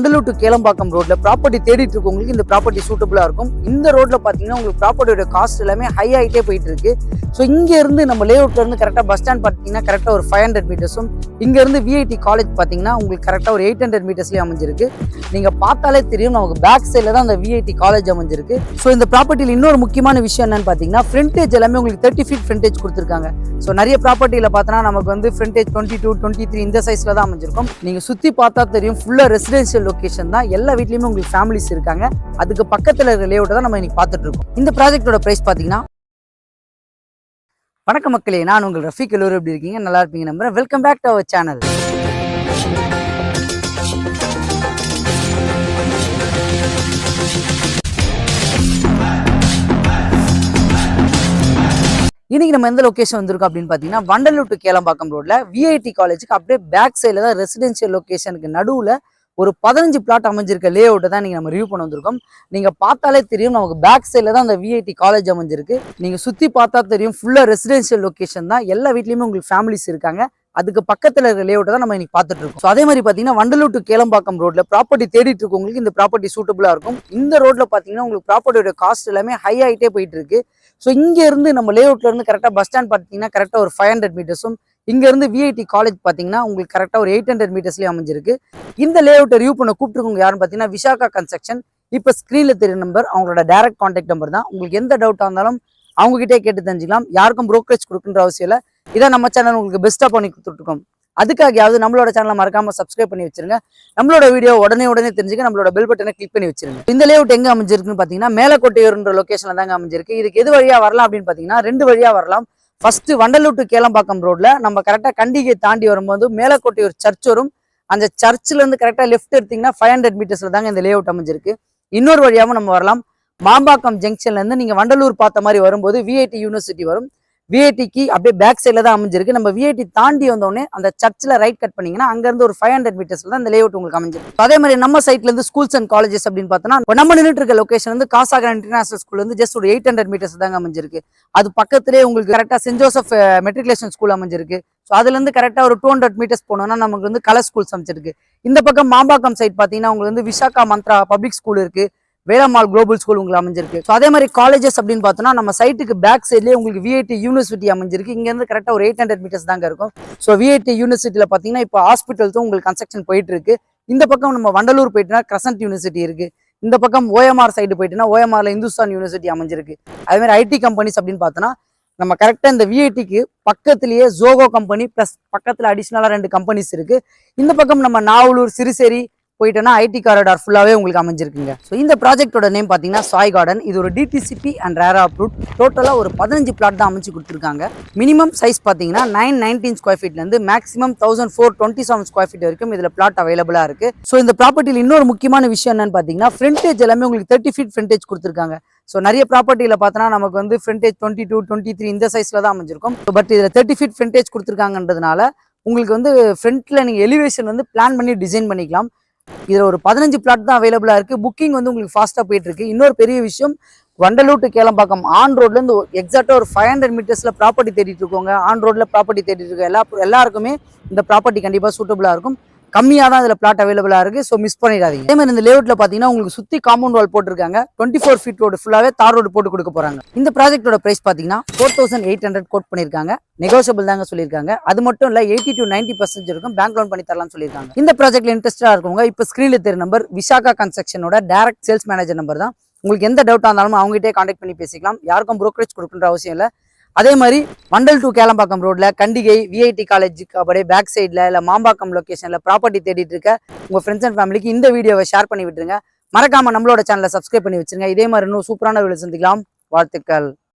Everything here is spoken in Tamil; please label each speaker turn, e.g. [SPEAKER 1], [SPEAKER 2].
[SPEAKER 1] வண்டலூர் டு கேளம்பாக்கம் ரோட்ல ப்ராப்பர்ட்டி தேடிட்டு இருக்கவங்களுக்கு இந்த ப்ராப்பர்ட்டி சூட்டபிளா இருக்கும். இந்த ரோட்ல பாத்தீங்கன்னா உங்களுக்கு ப்ராப்பர்ட்டியோட காஸ்ட் எல்லாமே ஹை ஆகிட்டே போயிட்டு இருக்கு. ஸோ இங்க இருந்து நம்ம லேஅவுட்ல இருந்து கரெக்டா பஸ் ஸ்டாண்ட் பாத்தீங்கன்னா கரெக்டா ஒரு 500 மீட்டர்ஸும், இங்க இருந்து விஐடி காலேஜ் பாத்தீங்கன்னா உங்களுக்கு கரெக்டா ஒரு 800 மீட்டர்ஸ்லயே அமைஞ்சிருக்கு. நீங்க பார்த்தாலே தெரியும் நமக்கு பேக் சைட்ல தான் அந்த விஐடி காலேஜ் அமைஞ்சிருக்கு. ஸோ இந்த ப்ராப்பர்ட்டியில் இன்னொரு முக்கியமான விஷயம் என்னன்னு பாத்தீங்கன்னா ஃப்ரண்டேஜ் எல்லாமே உங்களுக்கு 30 ஃபீட் ஃப்ரண்டேஜ் கொடுத்துருக்காங்க. ஸோ நிறைய ப்ராப்பர்ட்டியில பார்த்தோன்னா நமக்கு வந்து ஃப்ரண்டேஜ் 22, 23 இந்த சைஸ்ல தான் அமைஞ்சிருக்கும். நீங்க சுத்தி பார்த்தா தெரியும் ஃபுல்லா ரெசிடென்ஷியல் லொகேஷன் தான். எல்லா வீட்லயுமே உங்களுக்கு ஃபேமிலிஸ் இருக்காங்க. அதுக்கு பக்கத்துல இருக்க லேஅவுட் தான் நம்ம இன்னைக்கு பார்த்துட்டு இருக்கோம். இந்த ப்ராஜெக்டோட பிரைஸ் பாத்தீங்கன்னா, வணக்கம் மக்களே, நான் உங்கள் ரஃபீக். எல்லோரும் எப்படி இருக்கீங்க? நல்லா இருப்பீங்க நம்புறேன். Welcome back to our channel. இன்னைக்கு நம்ம எந்த லொகேஷன் வந்திருக்கோம் அப்படின்னு பாத்தீங்கன்னா, வண்டலூர் டு கேளம்பாக்கம் ரோட்ல விஐடி காலேஜுக்கு அப்படியே பேக் சைட்ல தான் ரெசிடென்ஷியல் லொகேஷனுக்கு நடுவுல ஒரு 15 பிளாட் அமைஞ்சிருக்க லேஅவுட்டை தான் நீங்க நம்ம ரிவ்யூ பண்ண வந்திருக்கோம். நீங்க பார்த்தாலே தெரியும் நமக்கு பேக் சைட்ல தான் அந்த விஐடி காலேஜ் அமைஞ்சிருக்கு. நீங்க சுத்தி பார்த்தா தெரியும் ஃபுல்லா ரெசிடென்ஷியல் லொகேஷன் தான். எல்லா வீட்லயுமே உங்களுக்கு ஃபேமிலிஸ் இருக்காங்க. அதுக்கு பக்கத்துல இருக்க லேஅவுட்டை தான் நம்ம இன்னைக்கு பார்த்துட்டு இருக்கோம். ஸோ அதே மாதிரி பாத்தீங்கன்னா வண்டலூர் டு கேளம்பாக்கம் ரோட்ல ப்ராப்பர்ட்டி தேடிட்டு இருக்கவங்களுக்கு இந்த ப்ராப்பர்ட்டி சூட்டபிளா இருக்கும். இந்த ரோட்ல பாத்தீங்கன்னா உங்களுக்கு ப்ராப்பர்ட்டியோட காஸ்ட் எல்லாமே ஹை ஆகிட்டே போயிட்டு இருக்கு. ஸோ இங்க இருந்து நம்ம லேஅவுட்ல இருந்து கரெக்டா பஸ் ஸ்டாண்ட் பாத்தீங்கன்னா கரெக்டா ஒரு 500 மீட்டர்ஸும், இங்க இருந்து விஐடி காலேஜ் பாத்தீங்கன்னா உங்களுக்கு கரெக்டா ஒரு 800 மீட்டர்ஸ்லயே அமைஞ்சிருக்கு. இந்த லேஅவுட்டை ரிவ்யூ பண்ண கூப்பிட்டுருக்கவங்க யாருன்னு பாத்தீங்கன்னா விசாகா கன்ஸ்ட்ரக்ஷன். இப்ப ஸ்கிரீன்ல தெரிய நம்பர் அவங்களோட டைரக்ட் கான்டாக்ட் நம்பர் தான். உங்களுக்கு எந்த டவுட்டா இருந்தாலும் அவங்க கிட்டே கேட்டு தெரிஞ்சுக்கலாம். யாருக்கும் ப்ரோக்கரேஜ் கொடுக்குன்ற அவசியம் இல்லை. இதான் நம்ம சேனல் உங்களுக்கு பெஸ்டா பண்ணி கொடுத்துருக்கோம். அதுக்காகயாவது நம்மளோட சேனலை மறக்காம சப்ஸ்கிரைப் பண்ணி வச்சிருங்க. நம்மளோட வீடியோ உடனே தெரிஞ்சுக்க நம்மளோட பெல் பட்டனை கிளிக் பண்ணி வச்சிருங்க. இந்த லேஅவுட் எங்க அமைஞ்சிருக்குன்னு பாத்தீங்கன்னா மேலக்கோட்டையூர்ன்ற லொகேஷன்ல தாங்க அமைஞ்சிருக்கு. இதுக்கு எது வழியா வரலாம் அப்படின்னு பாத்தீங்கன்னா 2 வழியா வரலாம். ஃபர்ஸ்ட் வண்டலூர் டு கேளம்பாக்கம் ரோட்ல நம்ம கரெக்டா கண்டிகை தாண்டி வரும்போது மேலக்கோட்டையூர் சர்ச் வரும். அந்த சர்ச்ல இருந்து கரெக்டா லெஃப்ட் எடுத்தீங்கன்னா 500 மீட்டர்ஸ்ல தாங்க இந்த லேஅவுட் அமைஞ்சிருக்கு. இன்னொரு வழியாவும் நம்ம வரலாம். மாம்பாக்கம் ஜங்ஷன்ல இருந்து நீங்க வண்டலூர் பார்த்த மாதிரி வரும்போது விஐடி யூனிவர்சிட்டி வரும். விஐடிக்கு அப்படியே பேக் சைட்ல தான் அமைஞ்சிருக்கு. நம்ம விஐடி தாண்டி வந்தோடனே அந்த சர்ச்ல ரைட் கட் பண்ணீங்கன்னா அங்க இருந்து ஒரு 500 மீட்டர்ஸ்ல தான் இந்த லேஅவுட் உங்களுக்கு அமைஞ்சிருக்கு. அதே மாதிரி நம்ம சைட்ல இருந்து ஸ்கூல்ஸ் அண்ட் காலேஜஸ் அப்படின்னு பார்த்தோம்னா நம்ம நின்றுட்டு இருக்க லொகேஷன் வந்து காசாகர் இன்டர்நேஷனல் ஸ்கூல்ல இருந்து ஜஸ்ட் ஒரு 800 மீட்டர்ஸ் தாங்க அமைஞ்சிருக்கு. அது பக்கத்திலே உங்களுக்கு கரெக்டா சென்ட் ஜோசப் மெட்ரிகுலேஷன் ஸ்கூல் அமைஞ்சிருக்கு. ஸோ அதுல இருந்து கரெக்டா ஒரு 200 மீட்டர்ஸ் போனோம்னா நமக்கு வந்து கலர் ஸ்கூல்ஸ் அமைச்சிருக்கு. இந்த பக்கம் மாம்பாக்கம் சைட் பாத்தீங்கன்னா உங்களுக்கு வந்து விசாகா மந்த்ரா பப்ளிக் ஸ்கூல் இருக்கு. வேலம்மாள் குளோபல் ஸ்கூல் உங்களுக்கு அமைஞ்சிருக்கு. ஸோ அதே மாதிரி காலேஜஸ் அப்படின்னு பார்த்தோம்னா நம்ம சைட்டுக்கு பேக் சைட்லேயே உங்களுக்கு விஐடி யூனிவர்சிட்டி அமைஞ்சிருக்கு. இங்க இருந்து கரெக்டாக ஒரு 800 மீட்டர்ஸ் தாங்க இருக்கும். ஸோ விஐடி யூனிவர்சிட்டியில் பார்த்தீங்கன்னா இப்போ ஹாஸ்பிட்டல்ஸும் உங்களுக்கு கன்ஸ்ட்ரக்ஷன் போயிட்டு இருக்கு. இந்த பக்கம் நம்ம வண்டலூர் போயிட்டுனா கிரசன்ட் யூனிவர்சிட்டி இருக்கு. இந்த பக்கம் ஓஎம்ஆர் சைடு போயிட்டுனா ஓஎம்ஆர்ல இந்துஸ்தான் யூனிவர்சிட்டி அமைஞ்சிருக்கு. அதே மாதிரி ஐடி கம்பெனிஸ் அப்படின்னு பார்த்தோன்னா நம்ம கரெக்டாக இந்த விஐடிக்கு பக்கத்திலேயே ஜோகோ கம்பெனி பிளஸ் பக்கத்தில் அடிஷ்னலாக 2 கம்பெனிஸ் இருக்கு. இந்த பக்கம் நம்ம நாவலூர் சிறுசேரி போயிட்டோன்னா ஐடி காரிடார் ஃபுல்லாவே உங்களுக்கு அமைஞ்சிருக்குங்க. ஸோ இந்த ப்ராஜெக்டோட நேம் பார்த்தீங்கன்னா சாய் கார்டன். இது ஒரு டிடிசிபி அண்ட் ரேரா அப்ரூவ்ட். டோட்டலாக ஒரு 15 பிளாட் தான் அமைச்சு கொடுத்துருக்காங்க. மினிமம் சைஸ் பார்த்தீங்கன்னா 919 ஸ்கொயர் ஃபீட்லேருந்து மேக்ஸிமம் 1427 ஸ்கொயர் ஃபீட் வரைக்கும் இதில் பிளாட் அவைலபிளாக இருக்கு. ஸோ இந்த ப்ராப்பர்ட்டியில் இன்னொரு முக்கியமான விஷயம் என்னன்னு பார்த்தீங்கன்னா ஃப்ரண்டேஜ் எல்லாமே உங்களுக்கு 30 ஃபீட் ஃப்ரண்டேஜ் கொடுத்துருக்காங்க. ஸோ நிறைய ப்ராப்பர்ட்டியில் பார்த்தோன்னா நமக்கு வந்து ஃப்ரண்டேஜ் 22, 23 இந்த சைஸ்ல தான் அமைஞ்சிருக்கும். பட் இதில் 30 ஃபீட் ஃப்ரண்டேஜ் கொடுத்துருக்காங்கன்றதுனால உங்களுக்கு வந்து ஃப்ரண்ட்ல நீங்கள் எலிவேஷன் வந்து பிளான் பண்ணி டிசைன் பண்ணிக்கலாம். இதுல ஒரு 15 பிளாட் தான் அவைலபிளா இருக்கு. புக்கிங் வந்து உங்களுக்கு ஃபாஸ்டா போயிட்டு இருக்கு. இன்னொரு பெரிய விஷயம், வண்டலூர் டு கேளம்பாக்கம் ஆன் ரோட்ல இருந்து எக்ஸாக்டா ஒரு 500 மீட்டர்ஸ்ல ப்ராப்பர்ட்டி தேடிட்டு இருக்கோங்க. ஆன் ரோட்ல ப்ராப்பர்ட்டி தேடிட்டு இருக்க எல்லாருக்குமே இந்த ப்ராப்பர்ட்டி கண்டிப்பா சூட்டபிளா இருக்கும். கம்மியா தான் இதுல பிளாட் அவைலபிளா இருக்கு. ஸோ மிஸ் பண்ணிடாதீங்க. அதே மாதிரி இந்த லேஅவுட்ல பாத்தீங்கன்னா உங்களுக்கு சுத்தி காம்பவுண்ட் வால் போட்டிருக்காங்க. 24 ஃபீட் ரோடு ஃபுல்லாவே தார் ரோடு போட்டு கொடுக்க போறாங்க. இந்த ப்ராஜெக்டோட பிரைஸ் பாத்தீங்கன்னா 4800 கோட் பண்ணிருக்காங்க. நெகோசியபிள் தாங்க சொல்லியிருக்காங்க. அது மட்டும் இல்ல 80 to 90% இருக்கும். பேங்க் லோன் பண்ணி தரலாம்னு சொல்லியிருக்காங்க. இந்த ப்ராஜெக்ட்ல இன்ட்ரெஸ்டா இருக்கவங்க இப்ப ஸ்கிரீன்ல தெரிய நம்பர் விசாகா கன்ஸ்ட்ரக்ஷனோட டைரக்ட் சேல்ஸ் மேனேஜர் நம்பர் தான். உங்களுக்கு எந்த டவுட்டா இருந்தாலும் அவங்ககிட்டே கான்டாக்ட் பண்ணி பேசிக்கலாம். யாருக்கும் ப்ரோக்கரேஜ் கொடுக்குன்ற அவசியம் இல்லை. அதே மாதிரி வண்டல் டு கேளம்பாக்கம் ரோட்ல கண்டிகை விஐடி காலேஜுக்கு அப்படியே பேக் சைட்ல இல்ல மாம்பாக்கம் லொகேஷன்ல ப்ராப்பர்ட்டி தேடிட்டு இருக்க உங்க ஃப்ரெண்ட்ஸ் அண்ட் ஃபேமிலிக்கு இந்த வீடியோவை ஷேர் பண்ணி விட்டுருங்க. மறக்காம நம்மளோட சேனலை சப்ஸ்கிரைப் பண்ணி வச்சிருங்க. இதே மாதிரி இன்னும் சூப்பரான வீடியோ சந்திக்கலாம். வாழ்த்துக்கள்.